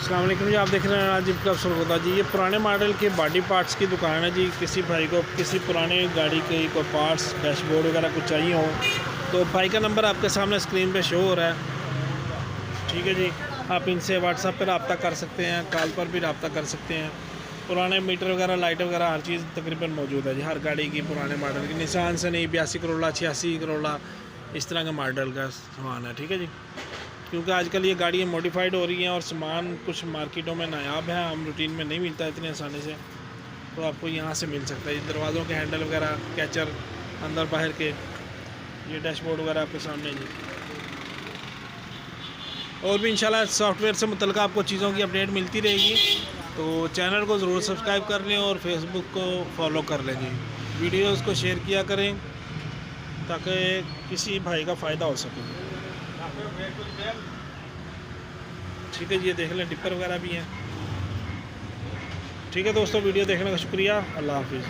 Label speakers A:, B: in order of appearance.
A: अस्सलाम वालेकुम जी, आप देख रहे हैं राजीव क्लब सरगोदा जी। ये पुराने मॉडल के बॉडी पार्ट्स की दुकान है जी। किसी भाई को किसी पुराने गाड़ी के कोई पार्ट्स, डैशबोर्ड वगैरह कुछ चाहिए हो तो भाई का नंबर आपके सामने स्क्रीन पे शो हो रहा है। ठीक है जी, आप इनसे व्हाट्सएप पर रब्ता कर सकते हैं, कॉल पर भी रब्ता कर सकते हैं। पुराने मीटर वगैरह, लाइट वगैरह हर चीज़ तकरीबन मौजूद है जी। हर गाड़ी की पुराने मॉडल की, निसान से नहीं 82 करोड़ा 86 करोड़ा इस तरह का मॉडल का सामान है। ठीक है जी, क्योंकि आजकल ये गाड़ियाँ मॉडिफाइड हो रही हैं और सामान कुछ मार्केटों में नायाब है, हम रूटीन में नहीं मिलता इतनी आसानी से, तो आपको यहाँ से मिल सकता है। दरवाज़ों के हैंडल वगैरह, कैचर अंदर बाहर के, ये डैशबोर्ड वगैरह आपके सामने जी। और भी इंशाल्लाह सॉफ्टवेयर से मुतल्लिक़ आपको चीज़ों की अपडेट मिलती रहेगी, तो चैनल को ज़रूर सब्सक्राइब कर लें और फेसबुक को फॉलो कर लें जी। वीडियोज़ को शेयर किया करें ताकि किसी भाई का फ़ायदा हो सके। ठीक है जी, ये देख लें, डिपर वगैरह भी हैं। ठीक है दोस्तों, वीडियो देखने का शुक्रिया। अल्लाह हाफिज़।